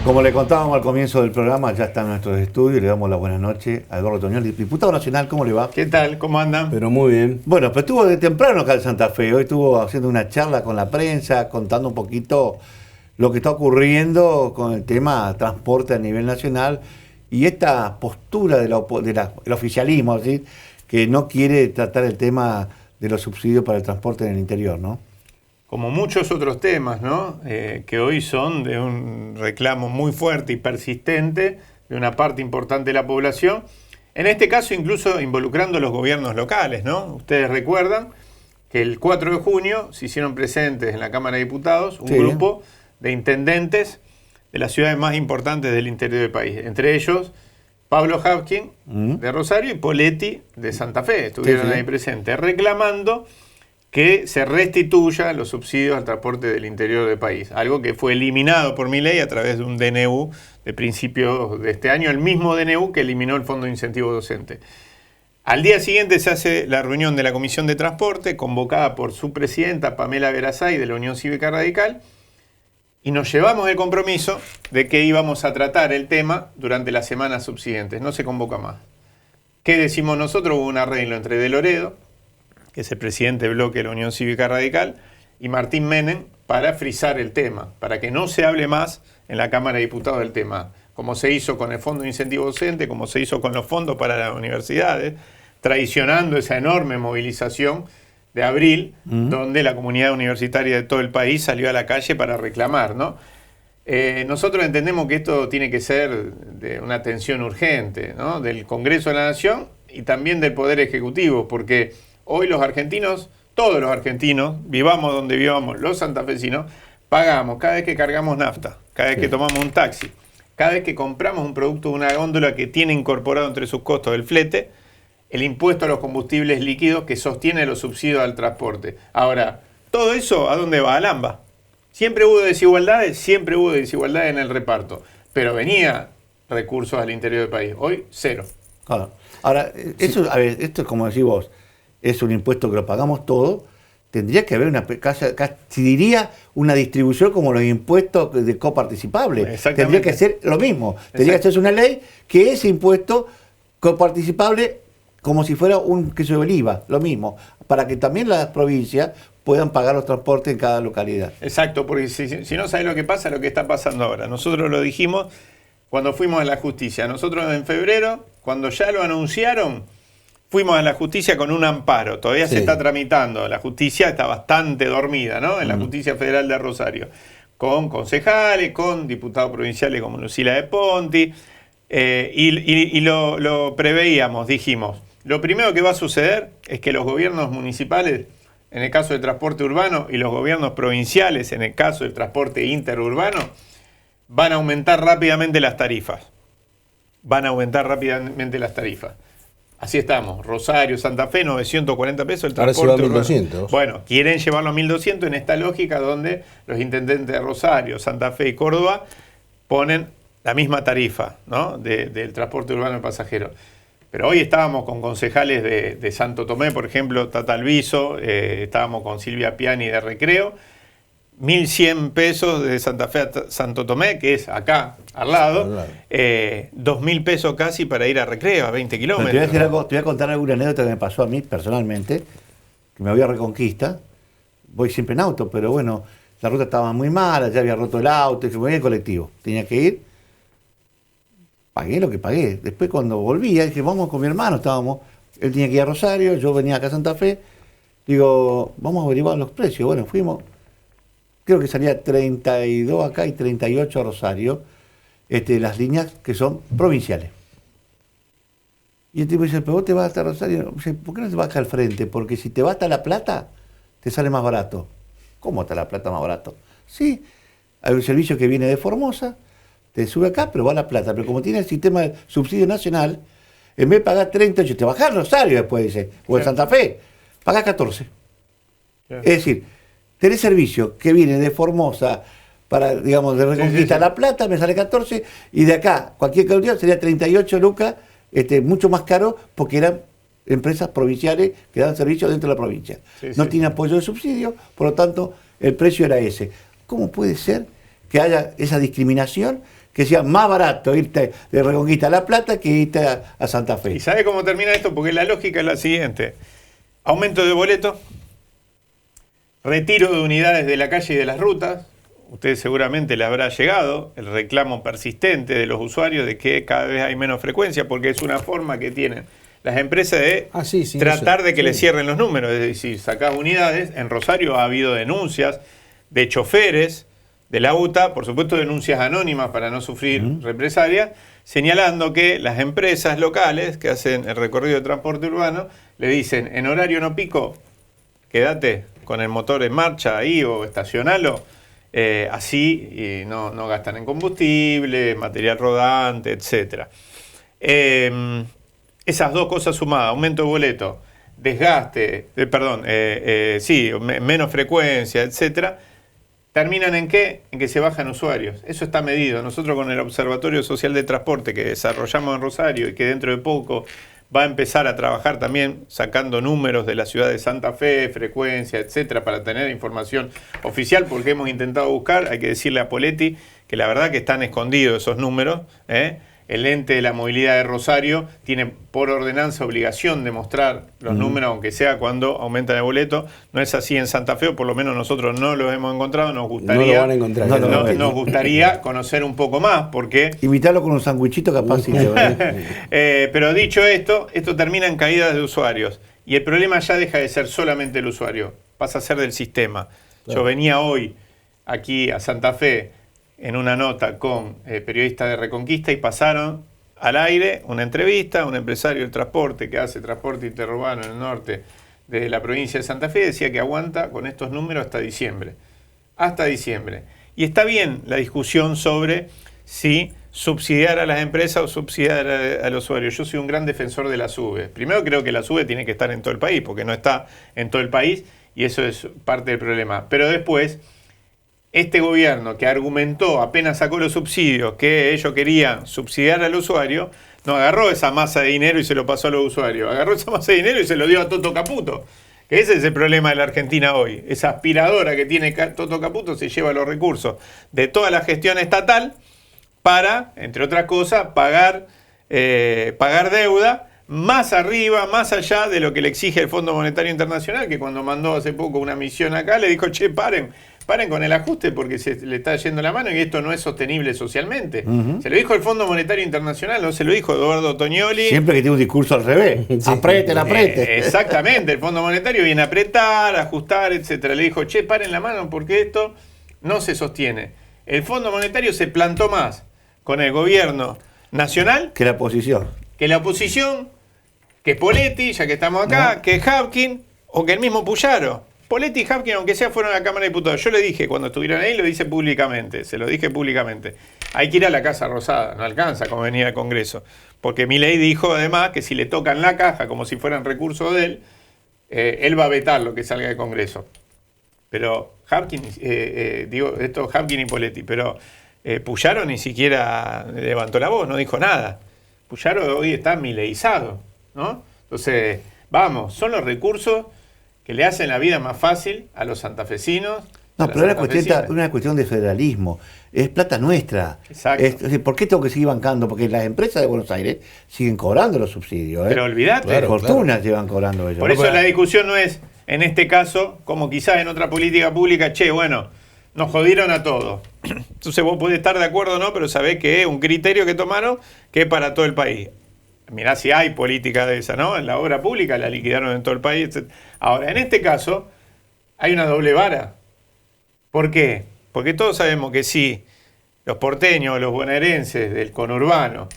Como le contábamos al comienzo del programa, ya está en nuestros estudios y le damos la buenas noches a Eduardo Toñoli, diputado nacional. ¿Cómo le va? ¿Qué tal? ¿Cómo andan? Pero muy bien. Bueno, pues estuvo de temprano acá en Santa Fe. Hoy estuvo haciendo una charla con la prensa, contando un poquito lo que está ocurriendo con el tema transporte a nivel nacional y esta postura del oficialismo, ¿sí?, que no quiere tratar el tema de los subsidios para el transporte en el interior, ¿no? Como muchos otros temas, ¿no? Que hoy son de un reclamo muy fuerte y persistente de una parte importante de la población. En este caso, incluso involucrando a los gobiernos locales, ¿no? Ustedes recuerdan que el 4 de junio se hicieron presentes en la Cámara de Diputados un grupo de intendentes de las ciudades más importantes del interior del país. Entre ellos, Pablo Habskin de Rosario y Poletti de Santa Fe. Estuvieron ahí presentes reclamando que se restituyan los subsidios al transporte del interior del país. Algo que fue eliminado por Milei a través de un DNU de principios de este año, el mismo DNU que eliminó el Fondo de Incentivo Docente. Al día siguiente se hace la reunión de la Comisión de Transporte, convocada por su presidenta, Pamela Verazay, de la Unión Cívica Radical, y nos llevamos el compromiso de que íbamos a tratar el tema durante las semanas subsiguientes. No se convoca más. ¿Qué decimos nosotros? Hubo un arreglo entre De Loredo, que es el presidente del bloque de la Unión Cívica Radical, y Martín Menem para frizar el tema, para que no se hable más en la Cámara de Diputados del tema, como se hizo con el Fondo de Incentivo Docente, como se hizo con los fondos para las universidades, traicionando esa enorme movilización de abril, donde la comunidad universitaria de todo el país salió a la calle para reclamar, ¿no? Nosotros entendemos que esto tiene que ser de una atención urgente, ¿no?, del Congreso de la Nación y también del Poder Ejecutivo, porque hoy los argentinos, todos los argentinos, vivamos donde vivamos, los santafesinos, pagamos cada vez que cargamos nafta, cada vez que tomamos un taxi, cada vez que compramos un producto de una góndola que tiene incorporado entre sus costos el flete, el impuesto a los combustibles líquidos que sostiene los subsidios al transporte. Ahora, todo eso, ¿a dónde va? Al AMBA. Siempre hubo desigualdades en el reparto, pero venía recursos al interior del país. Hoy, cero. Claro. Ahora, eso, a ver, esto es como decís vos, es un impuesto que lo pagamos todo, tendría que haber si diría una distribución como los impuestos de coparticipable. Tendría que ser lo mismo. Tendría que hacerse una ley que ese impuesto coparticipable, como si fuera un queso del IVA, lo mismo, para que también las provincias puedan pagar los transportes en cada localidad. Exacto, porque si no sabes lo que pasa, lo que está pasando ahora. Nosotros lo dijimos cuando fuimos a la justicia. Nosotros en febrero, cuando ya lo anunciaron, fuimos a la justicia con un amparo. Todavía se está tramitando. La justicia está bastante dormida, ¿no? En la Justicia Federal de Rosario. Con concejales, con diputados provinciales como Lucila de Ponti. Y lo preveíamos, dijimos. Lo primero que va a suceder es que los gobiernos municipales, en el caso del transporte urbano, y los gobiernos provinciales, en el caso del transporte interurbano, van a aumentar rápidamente las tarifas. Así estamos. Rosario, Santa Fe, 940 pesos el transporte. Ahora se va a 1.200. Bueno, quieren llevarlo a 1.200 en esta lógica donde los intendentes de Rosario, Santa Fe y Córdoba ponen la misma tarifa, ¿no?, del transporte urbano de pasajeros. Pero hoy estábamos con concejales de Santo Tomé, por ejemplo, Tata Alviso, estábamos con Silvia Piani de Recreo, 1.100 pesos de Santa Fe a Santo Tomé, que es acá, al lado, 2.000 pesos casi para ir a Recreo, a 20 kilómetros. Te voy a contar alguna anécdota que me pasó a mí personalmente, que me voy a Reconquista, voy siempre en auto, pero bueno, la ruta estaba muy mala, ya había roto el auto, y me voy en colectivo, tenía que ir, pagué lo que pagué. Después cuando volvía, dije, vamos con mi hermano, él tenía que ir a Rosario, yo venía acá a Santa Fe, digo, vamos a averiguar los precios. Bueno, fuimos, creo que salía 32 acá y 38 a Rosario, las líneas que son provinciales. Y el tipo dice, pero vos te vas hasta Rosario. Dice, ¿por qué no te vas acá al frente? Porque si te vas hasta La Plata, te sale más barato. ¿Cómo hasta La Plata más barato? Sí, hay un servicio que viene de Formosa, te sube acá, pero va a La Plata. Pero como tiene el sistema de subsidio nacional, en vez de pagar 38, te bajás a Rosario después, dice, o en Santa Fe, pagás 14. Es decir, tenés servicio que viene de Formosa para, digamos, de Reconquista a La Plata, me sale 14, y de acá, cualquier cantidad sería 38 lucas, mucho más caro, porque eran empresas provinciales que dan servicio dentro de la provincia. No tiene apoyo de subsidio, por lo tanto, el precio era ese. ¿Cómo puede ser que haya esa discriminación que sea más barato irte de Reconquista a La Plata que irte a Santa Fe. ¿Y sabe cómo termina esto? Porque la lógica es la siguiente. Aumento de boletos, retiro de unidades de la calle y de las rutas. Usted seguramente le habrá llegado el reclamo persistente de los usuarios de que cada vez hay menos frecuencia, porque es una forma que tienen las empresas de tratar de que le cierren los números. Es decir, sacás unidades. En Rosario ha habido denuncias de choferes de la UTA, por supuesto denuncias anónimas para no sufrir represalias, señalando que las empresas locales que hacen el recorrido de transporte urbano le dicen, en horario no pico, quédate con el motor en marcha ahí o estacionalo, así no gastan en combustible, material rodante, etc. Esas dos cosas sumadas, aumento de boleto, desgaste, menos frecuencia, etcétera, ¿terminan en qué? En que se bajan usuarios. Eso está medido. Nosotros con el Observatorio Social de Transporte que desarrollamos en Rosario y que dentro de poco va a empezar a trabajar también sacando números de la ciudad de Santa Fe, frecuencia, etcétera, para tener información oficial, porque hemos intentado buscar, hay que decirle a Poletti que la verdad que están escondidos esos números, El ente de la movilidad de Rosario tiene por ordenanza obligación de mostrar los números, aunque sea cuando aumentan el boleto. No es así en Santa Fe, o por lo menos nosotros no los hemos encontrado. Nos gustaría, no lo van a encontrar. Nos gustaría conocer un poco más, porque... Invitarlo con un sandwichito capaz. Pero dicho esto termina en caídas de usuarios. Y el problema ya deja de ser solamente el usuario, pasa a ser del sistema. Claro. Yo venía hoy aquí a Santa Fe en una nota con periodistas de Reconquista y pasaron al aire una entrevista a un empresario del transporte que hace transporte interurbano en el norte de la provincia de Santa Fe, decía que aguanta con estos números hasta diciembre. Hasta diciembre. Y está bien la discusión sobre si subsidiar a las empresas o subsidiar al usuario. Yo soy un gran defensor de la SUBE. Primero creo que la SUBE tiene que estar en todo el país, porque no está en todo el país y eso es parte del problema. Pero después, este gobierno que argumentó, apenas sacó los subsidios, que ellos querían subsidiar al usuario, no agarró esa masa de dinero y se lo pasó a los usuarios. Agarró esa masa de dinero y se lo dio a Toto Caputo. Que ese es el problema de la Argentina hoy. Esa aspiradora que tiene Toto Caputo se lleva los recursos de toda la gestión estatal para, entre otras cosas, pagar deuda más arriba, más allá de lo que le exige el Fondo Monetario Internacional, que cuando mandó hace poco una misión acá le dijo, che, paren con el ajuste porque se le está yendo la mano y esto no es sostenible socialmente. Se lo dijo el Fondo Monetario Internacional, no se lo dijo Eduardo Tognoli. Siempre que tiene un discurso al revés. Apriete. Exactamente, el Fondo Monetario viene a apretar, ajustar, etcétera. Le dijo, che, paren la mano porque esto no se sostiene. El Fondo Monetario se plantó más con el gobierno nacional que la oposición. Que Poletti, ya que estamos acá, que Habkin o que el mismo Puyaro. Poletti y Habkin, aunque sea, fueron a la Cámara de Diputados. Yo le dije cuando estuvieron ahí, lo dije públicamente, se lo dije públicamente. Hay que ir a la Casa Rosada, no alcanza como venir al Congreso. Porque Milei dijo además que si le tocan la caja como si fueran recursos de él va a vetar lo que salga del Congreso. Pero Habkin, Habkin y Poletti, pero Puyaro ni siquiera levantó la voz, no dijo nada. Puyaro hoy está mileizado, ¿no? Entonces, vamos, son los recursos que le hacen la vida más fácil a los santafesinos. No, pero es una cuestión de federalismo. Es plata nuestra. Exacto. ¿Por qué tengo que seguir bancando? Porque las empresas de Buenos Aires siguen cobrando los subsidios. Pero olvídate. Fortunas llevan cobrando ellos. Por eso la discusión no es, en este caso, como quizás en otra política pública, nos jodieron a todos. Entonces vos podés estar de acuerdo o no, pero sabés que es un criterio que tomaron que es para todo el país. Mirá si hay política de esa, ¿no? En la obra pública la liquidaron en todo el país, etc. Ahora, en este caso, hay una doble vara. ¿Por qué? Porque todos sabemos que si los porteños, los bonaerenses del conurbano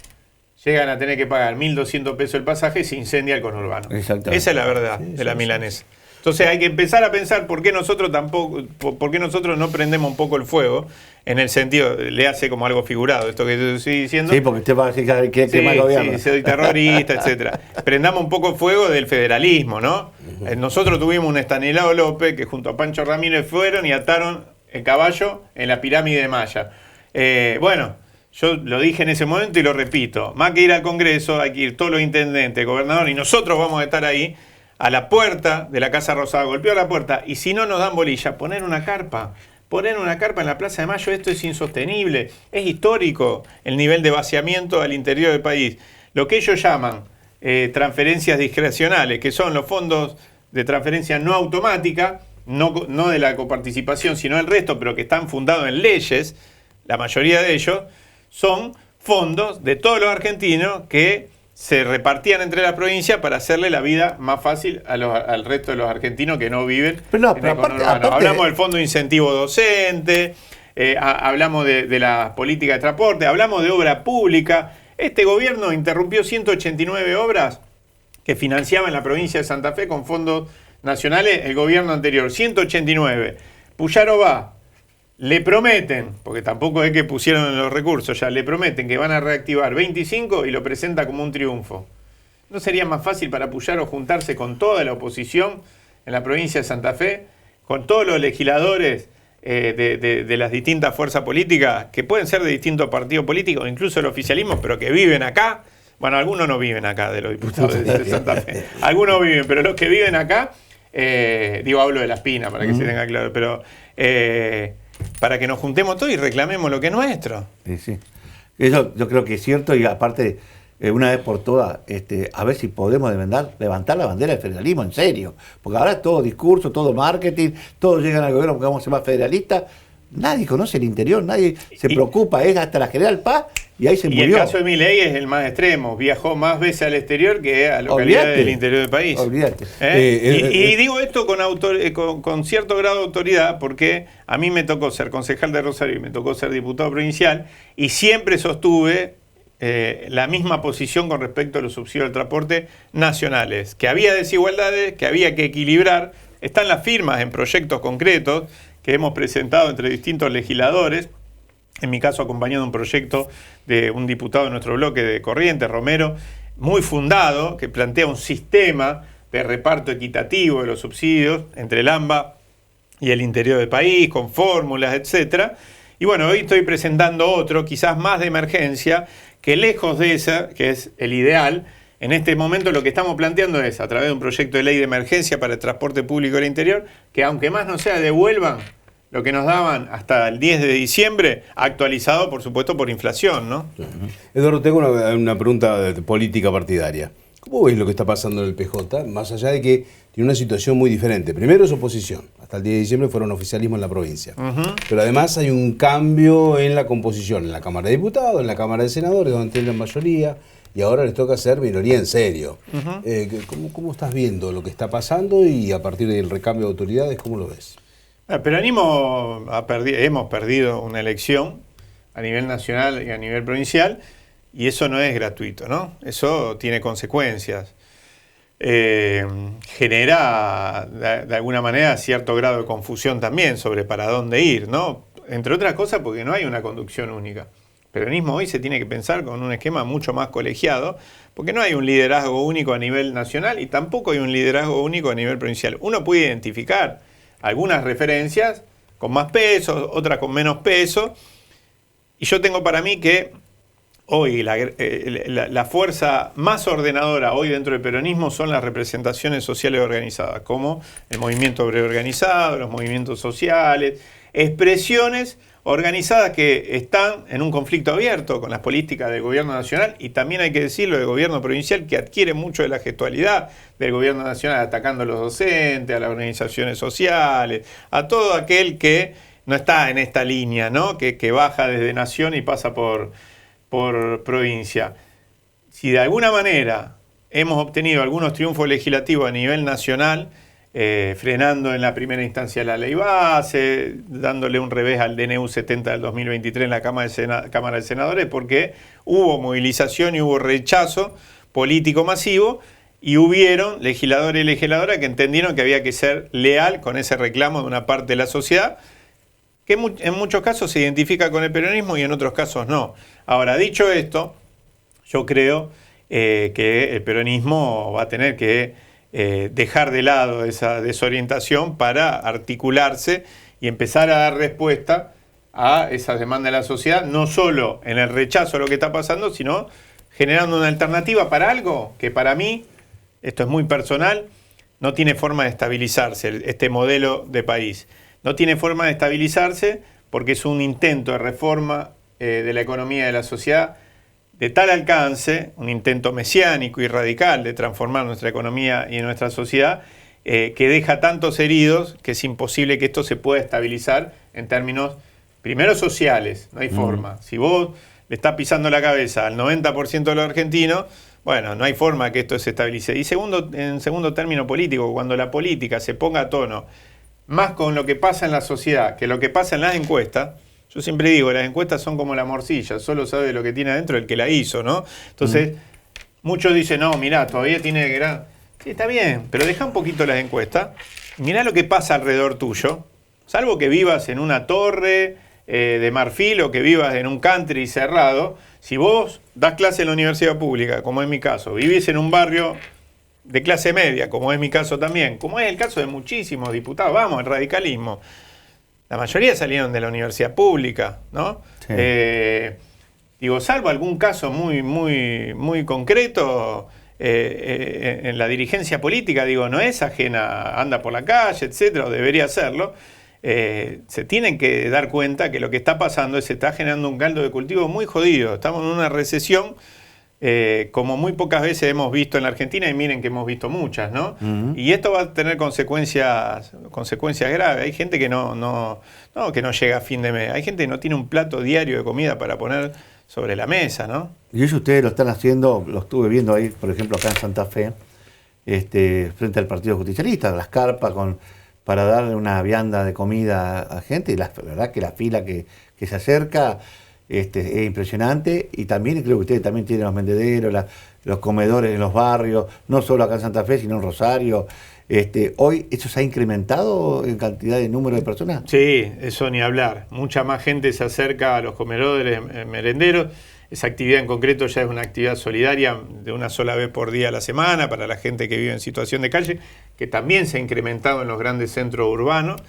llegan a tener que pagar 1.200 pesos el pasaje, se incendia el conurbano. Exactamente. Esa es la verdad de la milanesa. Entonces hay que empezar a pensar por qué nosotros no prendemos un poco el fuego, en el sentido, le hace como algo figurado esto que te estoy diciendo. Sí, porque usted va a decir que quema el gobierno. Sí, soy terrorista, etcétera. Prendamos un poco el fuego del federalismo, ¿no? Nosotros tuvimos un Estanislao López que junto a Pancho Ramírez fueron y ataron el caballo en la pirámide de Maya. Yo lo dije en ese momento y lo repito. Más que ir al Congreso, hay que ir todos los intendentes, el gobernador, y nosotros vamos a estar ahí a la puerta de la Casa Rosada, golpear la puerta, y si no nos dan bolilla, poner una carpa poner una carpa en la Plaza de Mayo, esto es insostenible, es histórico el nivel de vaciamiento al interior del país. Lo que ellos llaman transferencias discrecionales, que son los fondos de transferencia no automática, no de la coparticipación, sino el resto, pero que están fundados en leyes, la mayoría de ellos, son fondos de todos los argentinos que se repartían entre las provincias para hacerle la vida más fácil al resto de los argentinos que no viven pero en el conurbano. Hablamos del Fondo de Incentivo Docente, hablamos de la política de transporte, hablamos de obra pública. Este gobierno interrumpió 189 obras que financiaba en la provincia de Santa Fe con fondos nacionales el gobierno anterior. 189. Puyaro va. Le prometen, porque tampoco es que pusieron los recursos ya, le prometen que van a reactivar 25 y lo presenta como un triunfo. ¿No sería más fácil para Puyaro juntarse con toda la oposición en la provincia de Santa Fe, con todos los legisladores de las distintas fuerzas políticas, que pueden ser de distintos partidos políticos, incluso el oficialismo, pero que viven acá? Bueno, algunos no viven acá de los diputados de Santa Fe. Algunos viven, pero los que viven acá, hablo de La Espina para que se tenga claro, pero... para que nos juntemos todos y reclamemos lo que es nuestro. Sí, sí. Eso yo creo que es cierto, y aparte, una vez por todas, a ver si podemos levantar la bandera del federalismo en serio. Porque ahora es todo discurso, todo marketing, todos llegan al gobierno porque vamos a ser más federalistas. Nadie conoce el interior, nadie se preocupa, es hasta la General Paz y ahí se murió. Y el caso de Milei es el más extremo, viajó más veces al exterior que a localidades del interior del país. Olvídate. Y digo esto con cierto grado de autoridad porque a mí me tocó ser concejal de Rosario y me tocó ser diputado provincial y siempre sostuve la misma posición con respecto a los subsidios del transporte nacionales, que había desigualdades, que había que equilibrar. Están las firmas en proyectos concretos que hemos presentado entre distintos legisladores, en mi caso acompañado de un proyecto de un diputado de nuestro bloque de Corrientes, Romero, muy fundado, que plantea un sistema de reparto equitativo de los subsidios entre el AMBA y el interior del país, con fórmulas, etcétera. Y bueno, hoy estoy presentando otro, quizás más de emergencia, que lejos de esa, que es el ideal, en este momento lo que estamos planteando es, a través de un proyecto de ley de emergencia para el transporte público del interior, que aunque más no sea, devuelvan lo que nos daban hasta el 10 de diciembre, actualizado, por supuesto, por inflación, ¿no? Eduardo, tengo una pregunta de política partidaria. ¿Cómo ves lo que está pasando en el PJ? Más allá de que tiene una situación muy diferente. Primero es oposición. Hasta el 10 de diciembre fueron oficialismo en la provincia. Pero además hay un cambio en la composición, en la Cámara de Diputados, en la Cámara de Senadores, donde tienen mayoría, y ahora les toca ser minoría en serio. ¿Cómo estás viendo lo que está pasando y a partir del recambio de autoridades, cómo lo ves? El peronismo hemos perdido una elección a nivel nacional y a nivel provincial, y eso no es gratuito, ¿no? Eso tiene consecuencias. Genera, de alguna manera, cierto grado de confusión también sobre para dónde ir, ¿no? Entre otras cosas porque no hay una conducción única. El peronismo hoy se tiene que pensar con un esquema mucho más colegiado, porque no hay un liderazgo único a nivel nacional y tampoco hay un liderazgo único a nivel provincial. Uno puede identificar algunas referencias con más peso, otras con menos peso, y yo tengo para mí que hoy la fuerza más ordenadora hoy dentro del peronismo son las representaciones sociales organizadas, como el movimiento obrero organizado, los movimientos sociales, expresiones organizadas que están en un conflicto abierto con las políticas del gobierno nacional y también hay que decirlo del gobierno provincial, que adquiere mucho de la gestualidad del gobierno nacional, atacando a los docentes, a las organizaciones sociales, a todo aquel que no está en esta línea, ¿no? Que baja desde nación y pasa por provincia. Si de alguna manera hemos obtenido algunos triunfos legislativos a nivel nacional, frenando en la primera instancia la ley base, dándole un revés al DNU 70 del 2023 en la Cámara de Senadores, porque hubo movilización y hubo rechazo político masivo, y hubieron legisladores y legisladoras que entendieron que había que ser leal con ese reclamo de una parte de la sociedad, que en muchos casos se identifica con el peronismo y en otros casos no. Ahora, dicho esto, yo creo que el peronismo va a tener que dejar de lado esa desorientación para articularse y empezar a dar respuesta a esas demandas de la sociedad, no solo en el rechazo a lo que está pasando, sino generando una alternativa para algo que para mí, esto es muy personal, no tiene forma de estabilizarse este modelo de país, no tiene forma de estabilizarse porque es un intento de reforma de la economía de la sociedad de tal alcance, un intento mesiánico y radical de transformar nuestra economía y nuestra sociedad, que deja tantos heridos que es imposible que esto se pueda estabilizar en términos, primero, sociales, no hay forma. Si vos le estás pisando la cabeza al 90% de los argentinos, bueno, no hay forma que esto se estabilice. Y en segundo término político, cuando la política se ponga a tono más con lo que pasa en la sociedad que lo que pasa en las encuestas, yo siempre digo, las encuestas son como la morcilla, solo sabe lo que tiene adentro el que la hizo, ¿no? Entonces, muchos dicen, no, mirá, todavía tiene que... Sí, está bien, pero deja un poquito las encuestas, mirá lo que pasa alrededor tuyo, salvo que vivas en una torre de marfil o que vivas en un country cerrado. Si vos das clase en la universidad pública, como es mi caso, vivís en un barrio de clase media, como es mi caso también, como es el caso de muchísimos diputados, vamos, el radicalismo, la mayoría salieron de la universidad pública, ¿no? Sí. Digo, salvo algún caso muy concreto, en la dirigencia política, digo, no es ajena, anda por la calle, etcétera, o debería hacerlo. Se tienen que dar cuenta que lo que está pasando es que se está generando un caldo de cultivo muy jodido. Estamos en una recesión como muy pocas veces hemos visto en la Argentina, y miren que hemos visto muchas, ¿no? Y esto va a tener consecuencias graves. Hay gente que no que no llega a fin de mes. Hay gente que no tiene un plato diario de comida para poner sobre la mesa, ¿no? Y eso ustedes lo están haciendo, lo estuve viendo ahí, por ejemplo, acá en Santa Fe, frente al Partido Justicialista, las carpas para darle una vianda de comida a gente, y la verdad que la fila que se acerca es impresionante, y también creo que ustedes también tienen los vendederos, los comedores en los barrios, no solo acá en Santa Fe, sino en Rosario. ¿Hoy eso se ha incrementado en cantidad de número de personas? Sí, eso ni hablar. Mucha más gente se acerca a los comedores merenderos. Esa actividad en concreto ya es una actividad solidaria de una sola vez por día a la semana para la gente que vive en situación de calle, que también se ha incrementado en los grandes centros urbanos.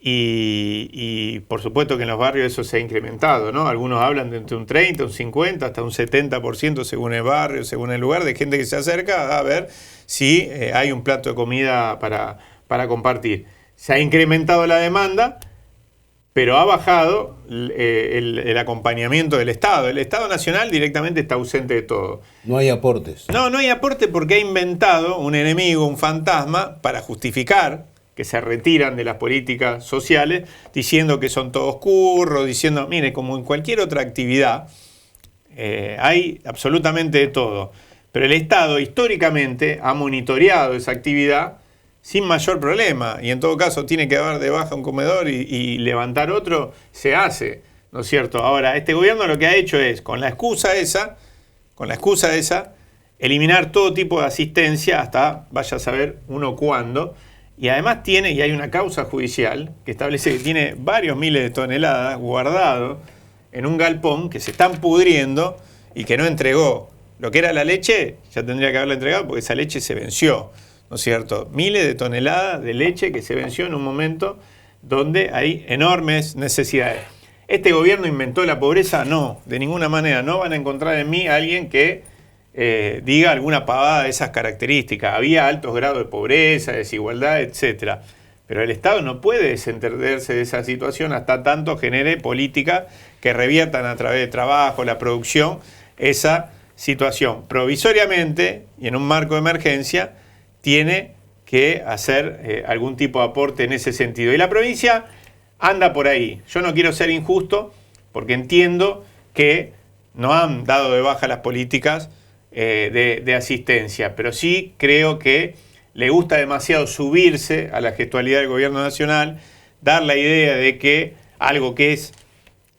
Y por supuesto que en los barrios eso se ha incrementado, ¿no? Algunos hablan de entre un 30, un 50, hasta un 70% según el barrio, según el lugar, de gente que se acerca a ver si hay un plato de comida para compartir. Se ha incrementado la demanda, pero ha bajado el acompañamiento del Estado. El Estado Nacional directamente está ausente de todo. No hay aportes. No hay aporte porque ha inventado un enemigo, un fantasma, para justificar que se retiran de las políticas sociales, diciendo que son todos curros, diciendo, mire, como en cualquier otra actividad, hay absolutamente de todo. Pero el Estado históricamente ha monitoreado esa actividad sin mayor problema, y en todo caso tiene que dar de baja un comedor y levantar otro, se hace, ¿no es cierto? Ahora, este gobierno lo que ha hecho es, con la excusa esa, eliminar todo tipo de asistencia hasta vaya a saber uno cuándo. Y además y hay una causa judicial que establece que tiene varios miles de toneladas guardados en un galpón que se están pudriendo y que no entregó. Lo que era la leche, ya tendría que haberla entregado porque esa leche se venció, ¿no es cierto? Miles de toneladas de leche que se venció en un momento donde hay enormes necesidades. ¿Este gobierno inventó la pobreza? No, de ninguna manera. No van a encontrar en mí a alguien que diga alguna pavada de esas características. Había altos grados de pobreza, desigualdad, etc. Pero el Estado no puede desentenderse de esa situación hasta tanto genere políticas que reviertan a través de trabajo, la producción, esa situación. Provisoriamente, y en un marco de emergencia, tiene que hacer algún tipo de aporte en ese sentido. Y la provincia anda por ahí. Yo no quiero ser injusto porque entiendo que no han dado de baja las políticas de asistencia, pero sí creo que le gusta demasiado subirse a la gestualidad del gobierno nacional, dar la idea de que algo que es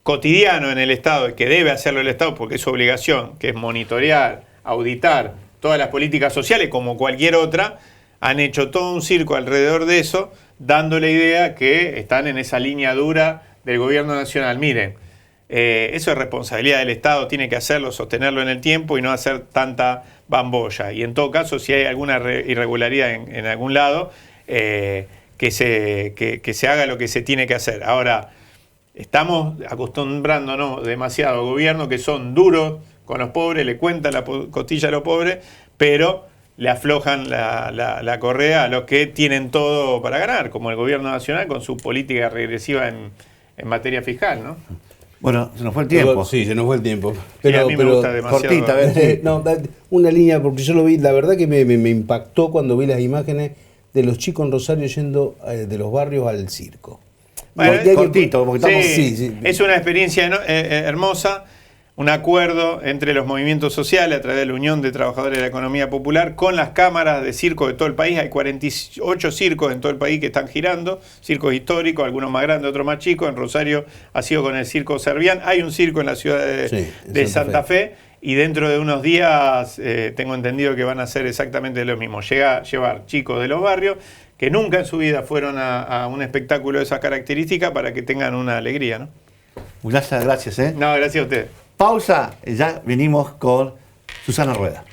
cotidiano en el Estado y que debe hacerlo el Estado porque es su obligación, que es monitorear, auditar todas las políticas sociales como cualquier otra, han hecho todo un circo alrededor de eso, dando la idea que están en esa línea dura del gobierno nacional. Miren, eso es responsabilidad del Estado, tiene que hacerlo, sostenerlo en el tiempo y no hacer tanta bambolla. Y en todo caso, si hay alguna irregularidad en algún lado, que se haga lo que se tiene que hacer. Ahora, estamos acostumbrándonos demasiado a gobiernos que son duros con los pobres, le cuentan la costilla a los pobres, pero le aflojan la correa a los que tienen todo para ganar, como el gobierno nacional con su política regresiva en materia fiscal, ¿no? Bueno, se nos fue el tiempo. Sí, se nos fue el tiempo. Pero, a mí me gusta demasiado. Cortita, a ver. Sí. No, una línea, porque yo lo vi, la verdad que me impactó cuando vi las imágenes de los chicos en Rosario yendo de los barrios al circo. Bueno, cortito, porque estamos... Sí. Es una experiencia hermosa, un acuerdo entre los movimientos sociales a través de la Unión de Trabajadores de la Economía Popular con las cámaras de circo de todo el país. Hay 48 circos en todo el país que están girando, circos históricos, algunos más grandes, otros más chicos. En Rosario ha sido con el Circo Servián. Hay un circo en la ciudad de Santa Fe. Y dentro de unos días tengo entendido que van a hacer exactamente lo mismo. Llevar chicos de los barrios que nunca en su vida fueron a un espectáculo de esas características para que tengan una alegría, ¿no? Muchas gracias. No, gracias a ustedes. Pausa, ya venimos con Susana Rueda.